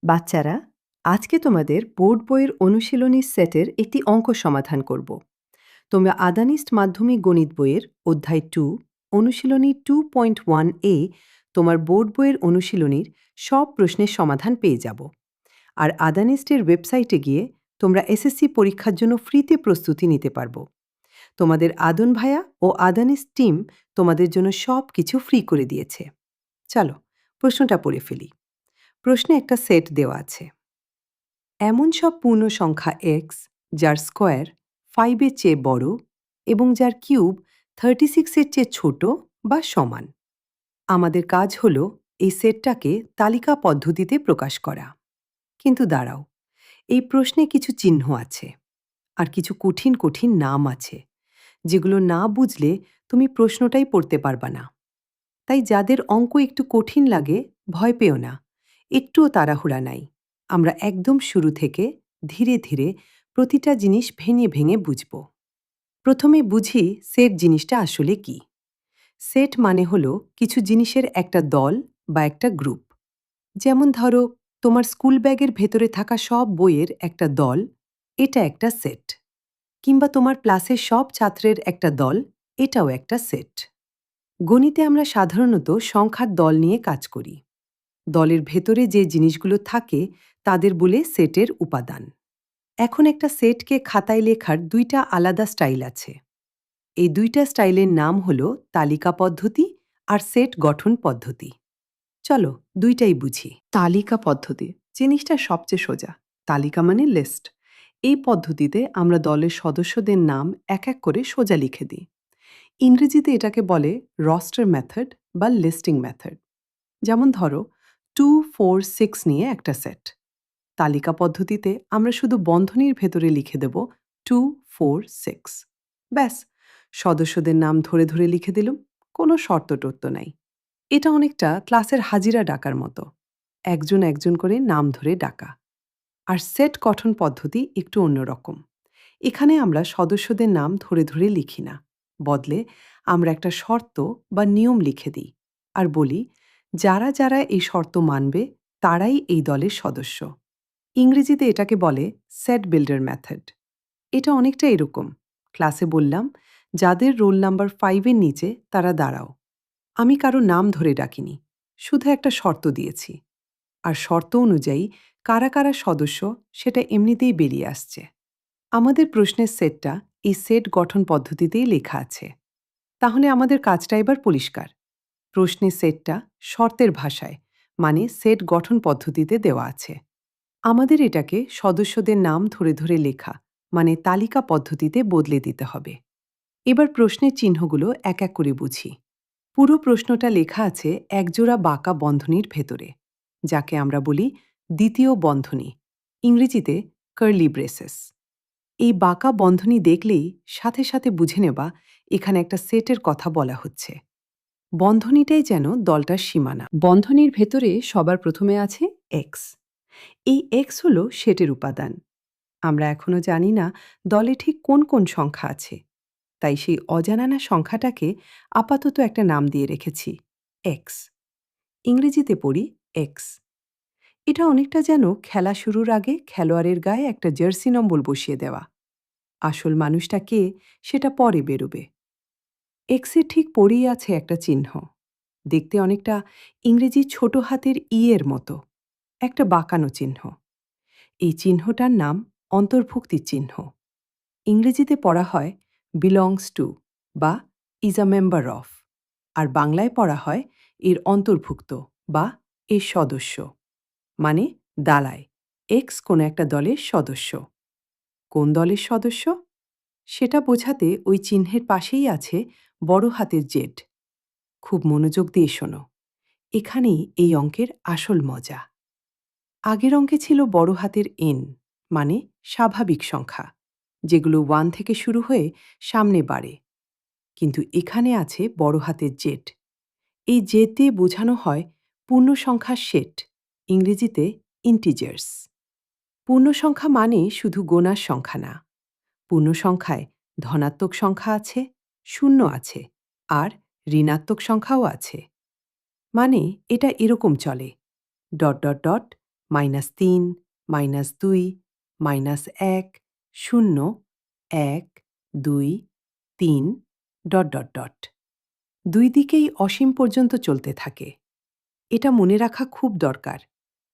বাচ্চারা, আজকে তোমাদের বোর্ড বইয়ের অনুশীলনী সেটের একটি অঙ্ক সমাধান করব। তোমরা আদানিস্ট মাধ্যমিক গণিত বইয়ের অধ্যায় 2 অনুশীলনী 2.1 এ তোমার বোর্ড বইয়ের অনুশীলনীর সব প্রশ্নের সমাধান পেয়ে যাব। আর আদানিস্টের ওয়েবসাইটে গিয়ে তোমরা এসএসসি পরীক্ষার জন্য ফ্রিতে প্রস্তুতি নিতে পারবো। তোমাদের আদন ভাইয়া ও আদানিস্ট টিম তোমাদের জন্য সব কিছু ফ্রি করে দিয়েছে। চলো প্রশ্নটা পড়ে ফেলি। প্রশ্নে একটা সেট দেওয়া আছে। এমন সব পূর্ণ সংখ্যা x যার স্কোয়ার 5 এর চেয়ে বড় এবং যার কিউব 36 এর চেয়ে ছোট বা সমান। আমাদের কাজ হলো এই সেটটাকে তালিকা পদ্ধতিতে প্রকাশ করা। কিন্তু দাঁড়াও, এই প্রশ্নে কিছু চিহ্ন আছে আর কিছু কঠিন কঠিন নাম আছে, যেগুলো না বুঝলে তুমি প্রশ্নটাই পড়তে পারবা না। তাই যাদের অঙ্ক একটু কঠিন লাগে, ভয় পেও না, একটুও তাড়াহুড়া নাই। আমরা একদম শুরু থেকে ধীরে ধীরে প্রতিটা জিনিস ভেঙে ভেঙে বুঝব। প্রথমে বুঝি সেট জিনিসটা আসলে কি। সেট মানে হলো কিছু জিনিসের একটা দল বা একটা গ্রুপ। যেমন ধরো, তোমার স্কুল ব্যাগের ভেতরে থাকা সব বইয়ের একটা দল, এটা একটা সেট। কিংবা তোমার ক্লাসের সব ছাত্রের একটা দল, এটাও একটা সেট। গণিতে আমরা সাধারণত সংখ্যার দল নিয়ে কাজ করি। দলের ভেতরে যে জিনিসগুলো থাকে তাদের বলে সেটের উপাদান। এখন একটা সেটকে খাতায় লেখার দুইটা আলাদা স্টাইল আছে। এই দুইটা স্টাইলের নাম হলো তালিকা পদ্ধতি আর সেট গঠন পদ্ধতি। চলো দুইটাই বুঝি। তালিকা পদ্ধতি জিনিসটা সবচেয়ে সোজা। তালিকা মানে লিস্ট। এই পদ্ধতিতে আমরা দলের সদস্যদের নাম এক এক করে সোজা লিখে দিই। ইংরেজিতে এটাকে বলে রস্টার মেথড বা লিস্টিং মেথড। যেমন ধরো, 2, 4, 6 নিয়ে একটা সেট। তালিকা পদ্ধতিতে আমরা শুধু বন্ধনীর ভেতরে লিখে দেব 2, 4, 6। ব্যাস, সদস্যদের নাম ধরে ধরে লিখে দিলাম, কোনো শর্ত টর্ত নাই। এটা অনেকটা ক্লাসের হাজিরা ডাকার মতো, একজন একজন করে নাম ধরে ডাকা। আর সেট গঠন পদ্ধতি একটু অন্যরকম। এখানে আমরা সদস্যদের নাম ধরে ধরে লিখি না, বদলে আমরা একটা শর্ত বা নিয়ম লিখে দিই আর বলি যারা যারা এই শর্ত মানবে তারাই এই দলের সদস্য। ইংরেজিতে এটাকে বলে সেট বিল্ডার মেথড। এটা অনেকটা এরকম। ক্লাসে বললাম, যাদের রোল নাম্বার 5 এর নিচে তারা দাঁড়াও। আমি কারো নাম ধরে ডাকিনি, শুধু একটা শর্ত দিয়েছি। আর শর্ত অনুযায়ী কারা কারা সদস্য সেটা এমনিতেই বেরিয়ে আসছে। আমাদের প্রশ্নের সেটটা এই সেট গঠন পদ্ধতিতেই লেখা আছে। তাহলে আমাদের কাজটা এবার পরিষ্কার। প্রশ্নের সেটটা শর্তের ভাষায়, মানে সেট গঠন পদ্ধতিতে দেওয়া আছে। আমাদের এটাকে সদস্যদের নাম ধরে ধরে লেখা, মানে তালিকা পদ্ধতিতে বদলে দিতে হবে। এবার প্রশ্নের চিহ্নগুলো এক এক করে বুঝি। পুরো প্রশ্নটা লেখা আছে একজোড়া বাঁকা বন্ধনীর ভেতরে, যাকে আমরা বলি দ্বিতীয় বন্ধনী, ইংরেজিতে কার্লি ব্রেসেস। এই বাঁকা বন্ধনী দেখলেই সাথে সাথে বুঝে নেবা এখানে একটা সেটের কথা বলা হচ্ছে। বন্ধনীটাই যেন দলটার সীমানা। বন্ধনীর ভেতরে সবার প্রথমে আছে এক্স। এই এক্স হলো সেটের উপাদান। আমরা এখনো জানি না দলে ঠিক কোন কোন সংখ্যা আছে, তাই সেই অজানা সংখ্যাটাকে আপাতত একটা নাম দিয়ে রেখেছি, এক্স। ইংরেজিতে পড়ি এক্স। এটা অনেকটা যেন খেলা শুরুর আগে খেলোয়াড়ের গায়ে একটা জার্সি নম্বর বসিয়ে দেওয়া। আসল মানুষটা কে সেটা পরে বেরোবে। এক্সের ঠিক পরেই আছে একটা চিহ্ন, দেখতে অনেকটা ইংরেজি ছোট হাতের ই এর মতো, একটা বাঁকানো চিহ্ন। এই চিহ্নটার নাম অন্তর্ভুক্তির চিহ্ন। ইংরেজিতে পড়া হয় বিলংস টু বা ইজ আ মেম্বার অফ, আর বাংলায় পড়া হয় এর অন্তর্ভুক্ত বা এর সদস্য, মানে দালায় এক্স কোনো একটা দলের সদস্য। কোন দলের সদস্য সেটা বোঝাতে ওই চিহ্নের পাশেই আছে বড় হাতের জেড। খুব মনোযোগ দিয়ে শোনো, এখানেই এই অঙ্কের আসল মজা। আগের অঙ্কে ছিল বড় হাতের এন, মানে স্বাভাবিক সংখ্যা, যেগুলো 1 থেকে শুরু হয়ে সামনে বাড়ে। কিন্তু এখানে আছে বড় হাতের জেড। এই জেড দিয়ে বোঝানো হয় পূর্ণ সংখ্যার সেট, ইংরেজিতে ইন্টিজার্স। পূর্ণ সংখ্যা মানে শুধু গোনার সংখ্যা না। পূর্ণ সংখ্যায় ধনাত্মক সংখ্যা আছে, শূন্য আছে, আর ঋণাত্মক সংখ্যাও আছে। মানে এটা এরকম চলে: ডট ডট ডট -3, -2, -1, 0, 1, 2, 3, ... দুই দিকেই অসীম পর্যন্ত চলতে থাকে। এটা মনে রাখা খুব দরকার,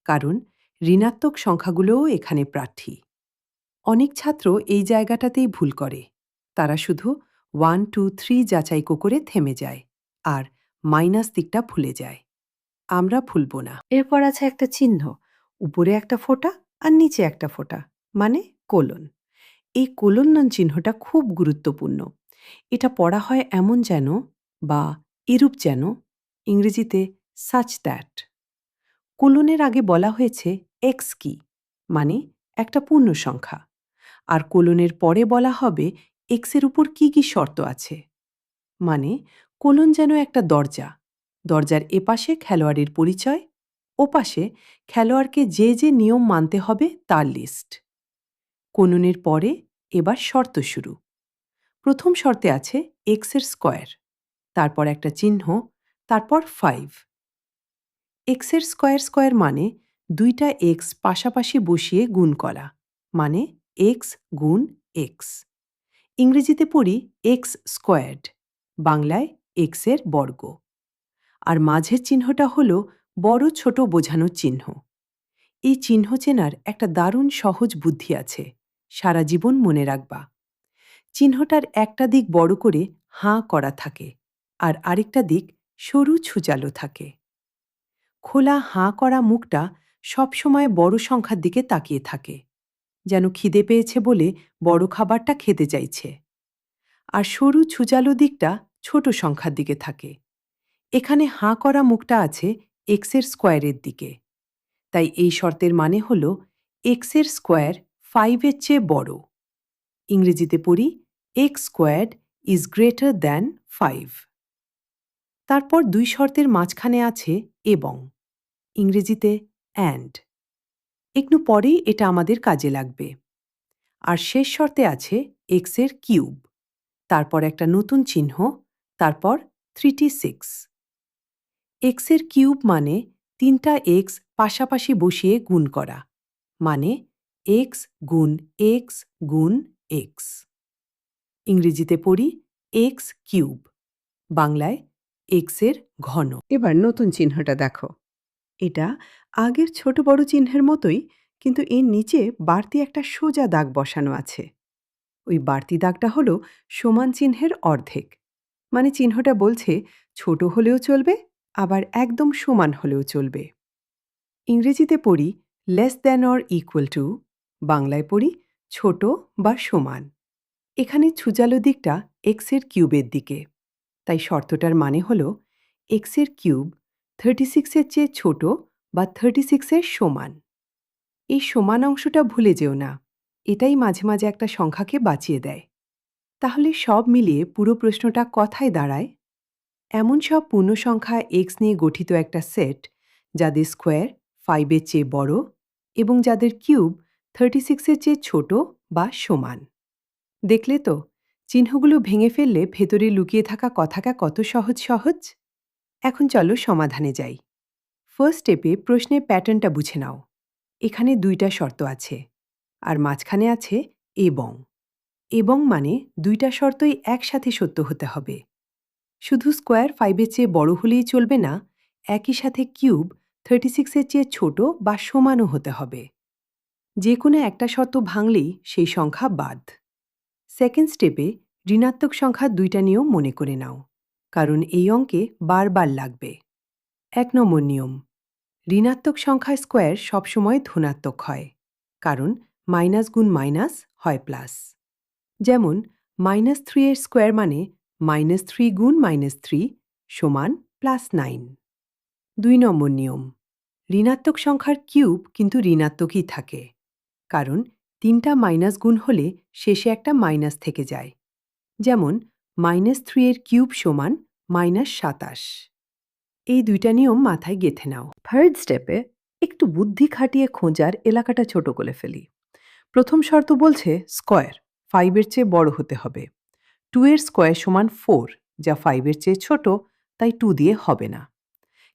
কারণ ঋণাত্মক সংখ্যাগুলোও এখানে প্রার্থী। অনেক ছাত্র এই জায়গাটাতেই ভুল করে। তারা শুধু 1, 2, 3 যাচাই করে থেমে যায় আর মাইনাস দিকটা ভুলে যায়। আমরা ভুলব না। এরপর আছে একটা চিহ্ন, উপরে একটা ফোঁটা আর নিচে একটা ফোঁটা, মানে কোলন। এই কোলন চিহ্নটা খুব গুরুত্বপূর্ণ। এটা পড়া হয় এমন যেন বা এরূপ যেন, ইংরেজিতে সাচ দ্যাট। কোলনের আগে বলা হয়েছে এক্স কি, মানে একটা পূর্ণ সংখ্যা, আর কোলনের পরে বলা হবে এক্সের উপর কি কি শর্ত আছে। মানে কোলন যেন একটা দরজা, দরজার এপাশে খেলোয়াড়ের পরিচয়, ওপাশে খেলোয়াড়কে যে যে নিয়ম মানতে হবে তার লিস্ট। কোলনের পরে এবার শর্ত শুরু। প্রথম শর্তে আছে এক্সের স্কোয়ার, তারপর একটা চিহ্ন, তারপর 5। এক্সের স্কোয়ার স্কোয়ার মানে দুইটা এক্স পাশাপাশি বসিয়ে গুণ করা, মানে এক্স গুণ এক্স। ইংরেজিতে পড়ি এক্স স্কোয়ার্ড, বাংলায় এক্সের বর্গ। আর মাঝের চিহ্নটা হলো বড় ছোট বোঝানোর চিহ্ন। এই চিহ্ন চেনার একটা দারুণ সহজ বুদ্ধি আছে, সারা জীবন মনে রাখবা। চিহ্নটার একটা দিক বড় করে হাঁ করা থাকে, আর আরেকটা দিক সরু ছুচালো থাকে। খোলা হাঁ করা মুখটা সবসময় বড় সংখ্যার দিকে তাকিয়ে থাকে, যেন খিদে পেয়েছে বলে বড় খাবারটা খেতে চাইছে। আর সরু ছুচালো দিকটা ছোট সংখ্যার দিকে থাকে। এখানে হাঁ করা মুখটা আছে এক্সের স্কোয়ারের দিকে। তাই এই শর্তের মানে হল এক্সের স্কোয়ার 5-এর চেয়ে বড়। ইংরেজিতে পড়ি x squared is greater than 5। তারপর দুই শর্তের মাঝখানে আছে এবং, ইংরেজিতে অ্যান্ড। একটু পরেই এটা আমাদের কাজে লাগবে। আর শেষ শর্তে আছে এক্সের কিউব, তারপর একটা নতুন চিহ্ন, তারপর 36। এক্সের কিউব মানে 3টা এক্স পাশাপাশি বসিয়ে গুণ করা, মানে এক্স গুণ এক্স গুণ এক্স। ইংরেজিতে পড়ি এক্স কিউব, বাংলায় এক্সের ঘন। এবার নতুন চিহ্নটা দেখো। এটা আগের ছোট বড় চিহ্নের মতোই, কিন্তু এর নিচে বাড়তি একটা সোজা দাগ বসানো আছে। ওই বাড়তি দাগটা হলো সমান চিহ্নের অর্ধেক, মানে চিহ্নটা বলছে ছোট হলেও চলবে, আবার একদম সমান হলেও চলবে। ইংরেজিতে পড়ি less than or equal to, বাংলায় পড়ি ছোট বা সমান। এখানে ছুচালো দিকটা এক্সের কিউবের দিকে, তাই শর্তটার মানে হল এক্সের কিউব 36-এর চেয়ে ছোট বা 36-এর সমান। এই সমান অংশটা ভুলে যেও না, এটাই মাঝে মাঝে একটা সংখ্যাকে বাঁচিয়ে দেয়। তাহলে সব মিলিয়ে পুরো প্রশ্নটা কথায় দাঁড়ায়, এমন সব পূর্ণ সংখ্যা এক্স নিয়ে গঠিত একটা সেট যাদের স্কোয়ার 5-এর চেয়ে বড় এবং যাদের কিউব 36-এর চেয়ে ছোট বা সমান। দেখলে তো, চিহ্নগুলো ভেঙে ফেললে ভেতরে লুকিয়ে থাকা কথাটা কত সহজ সহজ। এখন চলো সমাধানে যাই। ফার্স্ট স্টেপে প্রশ্নের প্যাটার্নটা বুঝে নাও। এখানে 2টা শর্ত আছে, আর মাঝখানে আছে এবং। এবং মানে 2টা শর্তই একসাথে সত্য হতে হবে। শুধু স্কোয়ার 5-এর চেয়ে বড় হলেই চলবে না, একই সাথে কিউব 36-এর চেয়ে ছোট বা সমানও হতে হবে। যে কোনো একটা শর্ত ভাঙলেই সেই সংখ্যা বাদ। সেকেন্ড স্টেপে ঋণাত্মক সংখ্যা 2টা নিয়ম মনে করে নাও, কারণ এই অঙ্কে বারবার লাগবে। 1 নম্বর নিয়ম, ঋণাত্মক সংখ্যার স্কোয়ার সবসময় ধনাত্মক হয়, কারণ মাইনাস গুণ মাইনাস হয় প্লাস। যেমন -3 এর স্কোয়ার মানে -3 গুণ -3 সমান +9। 2 নম্বর নিয়ম, ঋণাত্মক সংখ্যার কিউব কিন্তু ঋণাত্মকই থাকে, কারণ 3টা মাইনাস গুণ হলে শেষে একটা মাইনাস থেকে যায়। যেমন -3 এর কিউব সমান -27। এই 2টা নিয়ম মাথায় গেঁথে নাও। থার্ড স্টেপে একটু বুদ্ধি খাটিয়ে খোঁজার এলাকাটা ছোট করে ফেলি। প্রথম শর্ত বলছে স্কোয়ার 5-এর চেয়ে বড় হতে হবে। 2 এর স্কোয়ার সমান 4, যা 5-এর চেয়ে ছোট, তাই 2 দিয়ে হবে না।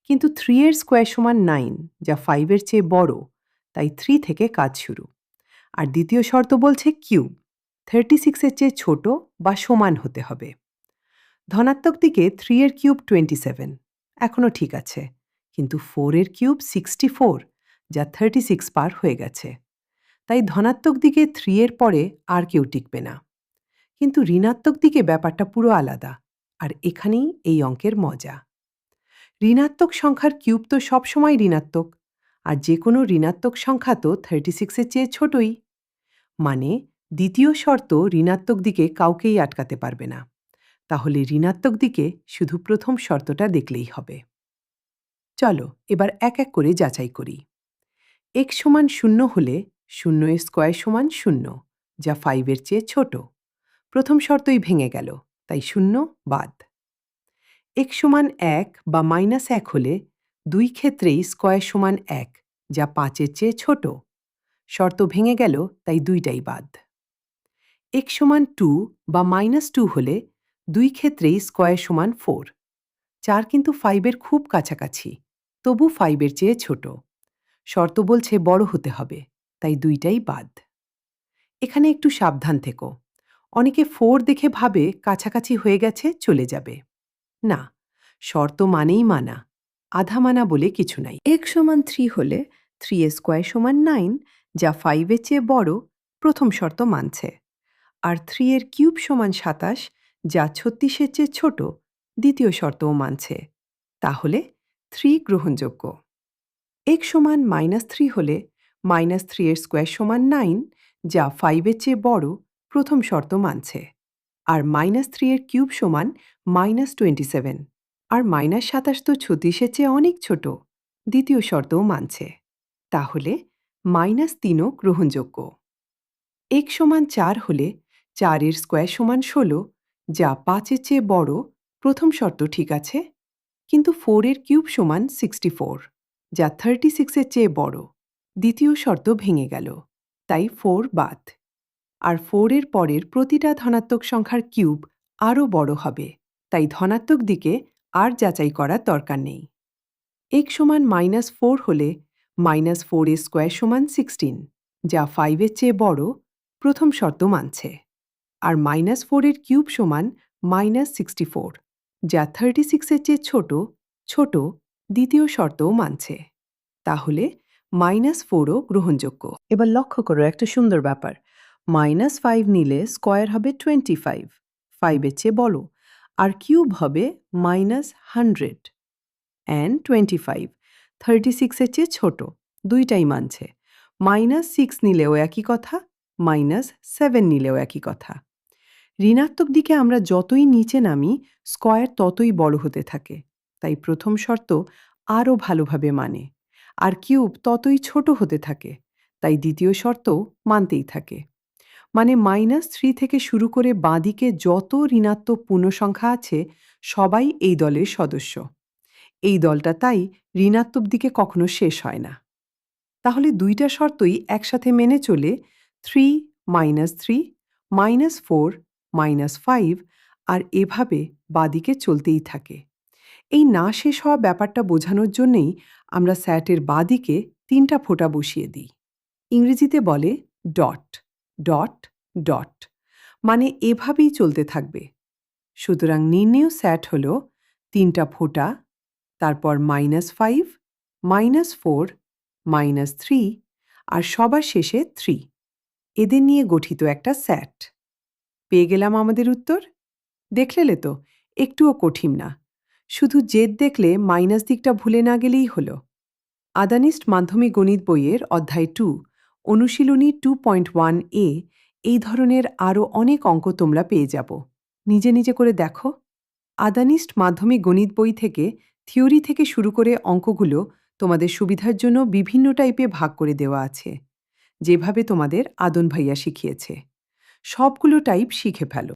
কিন্তু 3 এর স্কোয়ার সমান 9, যা 5-এর চেয়ে বড়, তাই 3 থেকে কাজ শুরু। আর দ্বিতীয় শর্ত বলছে কিউব 36-এর চেয়ে ছোট বা সমান হতে হবে। ধনাত্মক দিকে 3 এর কিউব 27, এখনও ঠিক আছে, কিন্তু 4 এর কিউব 64, যা 36 পার হয়ে গেছে। তাই ধনাত্মক দিকে 3 এর পরে আর কেউ টিকবে না। কিন্তু ঋণাত্মক দিকে ব্যাপারটা পুরো আলাদা, আর এখানেই এই অঙ্কের মজা। ঋণাত্মক সংখ্যার কিউব তো সবসময় ঋণাত্মক, আর যে কোনো ঋণাত্মক সংখ্যা তো 36-এর চেয়ে ছোটই। মানে দ্বিতীয় শর্ত ঋণাত্মক দিকে কাউকেই আটকাতে পারবে না। তাহলে ঋণাত্মক দিকে শুধু প্রথম শর্তটা দেখলেই হবে। চলো এবার এক এক করে যাচাই করি। x সমান 0 হলে 0 এর স্কোয়ার সমান 0, যা 5 এর চেয়ে ছোট। প্রথম শর্তই ভেঙে গেল, তাই 0 বাদ। x সমান 1 বা -1 হলে দুই ক্ষেত্রেই স্কোয়ার সমান 1, যা 5 এর চেয়ে ছোট। শর্ত ভেঙে গেল, তাই দুইটাই বাদ। x সমান 2 বা -2 হলে দুই ক্ষেত্রেই স্কোয়ার সমান 4। 4 কিন্তু 5 এর খুব কাছাকাছি, তবু 5 এর চেয়ে ছোট। শর্ত বলছে বড় হতে হবে, তাই দুইটাই বাদ। এখানে একটু সাবধান থেকো। অনেকে 4 দেখে ভাবে কাছাকাছি হয়ে গেছে, চলে যাবে। না, শর্ত মানেই মানা, আধা মানা বলে কিছু নাই। x সমান 3 হলে 3 এর স্কোয়ার সমান 9, যা 5 এর চেয়ে বড়। প্রথম শর্ত মানছে। আর 3 এর কিউব সমান 27, যা 36-এর চেয়ে ছোট। দ্বিতীয় শর্তও মানছে। তাহলে 3 গ্রহণযোগ্য। x সমান -3 হলে -3 এর স্কোয়ার সমান 9, যা 5 এর চেয়ে বড়। প্রথম শর্ত মানছে। আর -3 এর কিউব সমান -27, আর -27 তো 36-এর চেয়ে অনেক ছোট। দ্বিতীয় শর্তও মানছে। তাহলে -3ও গ্রহণযোগ্য। x সমান 4 হলে 4 এর স্কোয়ার সমান 16, যা 5 এর চেয়ে বড়। প্রথম শর্ত ঠিক আছে, কিন্তু 4 এর কিউব সমান 64, যা 36-এর চেয়ে বড়। দ্বিতীয় শর্ত ভেঙে গেল, তাই 4 বাদ। আর 4 এর পরের প্রতিটা ধনাত্মক সংখ্যার কিউব আরও বড় হবে, তাই ধনাত্মক দিকে আর যাচাই করার দরকার নেই। x সমান -4 হলে -4 এর স্কোয়ার সমান 16, যা 5 এর চেয়ে বড়। প্রথম শর্ত মানছে। আর -4 এর কিউব সমান -64, যা 36-এর চেয়ে ছোট। দ্বিতীয় শর্তও মানছে। তাহলে -4ও গ্রহণযোগ্য। এবার লক্ষ্য করো একটা সুন্দর ব্যাপার। -5 নিলে স্কোয়ার হবে 25, 5 এর চেয়ে বড়, আর কিউব হবে -100 and 25, 36-এর চেয়ে ছোট। দুইটাই মানছে। -6 নিলেও একই কথা, -7 নিলেও একই কথা। ঋণাত্মক দিকে আমরা যতই নিচে নামি, স্কোয়ার ততই বড় হতে থাকে। তাই প্রথম শর্ত আরও ভালোভাবে মানে। আর কিউব ততই ছোট হতে থাকে, তাই দ্বিতীয় শর্ত মানতেই থাকে। মানে -3 থেকে শুরু করে বাঁদিকে যত ঋণাত্মক পূর্ণসংখ্যা আছে, সবাই এই দলের সদস্য। এই দলটা তাই ঋণাত্মক দিকে কখনো শেষ হয় না। তাহলে দুইটা শর্তই একসাথে মেনে চলে 3, -3, -4, -5, আর এভাবে বাঁদিকে চলতেই থাকে। এই না শেষ হওয়া ব্যাপারটা বোঝানোর জন্যেই আমরা স্যাটের বাঁদিকে 3টা ফোঁটা বসিয়ে দিই। ইংরেজিতে বলে ডট, ডট, ডট। মানে এভাবেই চলতে থাকবে। সুতরাং নির্ণেয় স্যাট হল 3টা ফোঁটা, তারপর -5, -4, -3, আর সবার শেষে 3। এদের নিয়ে গঠিত একটা স্যাট। পেয়ে গেলাম আমাদের উত্তর। দেখলে তো, একটুও কঠিন না। শুধু জেদ দেখলে মাইনাস দিকটা ভুলে না গেলেই হলো। আদানিস্ট মাধ্যমিক গণিত বইয়ের অধ্যায় 2, অনুশীলনী 2.1a, এই ধরনের আরও অনেক অঙ্ক তোমরা পেয়ে যাব। নিজে নিজে করে দেখো। আদানিস্ট মাধ্যমিক গণিত বই থেকে থিওরি থেকে শুরু করে অঙ্কগুলো তোমাদের সুবিধার জন্য বিভিন্ন টাইপে ভাগ করে দেওয়া আছে, যেভাবে তোমাদের আদন ভাইয়া শিখিয়েছে। সবগুলো টাইপ শিখে ফেলো।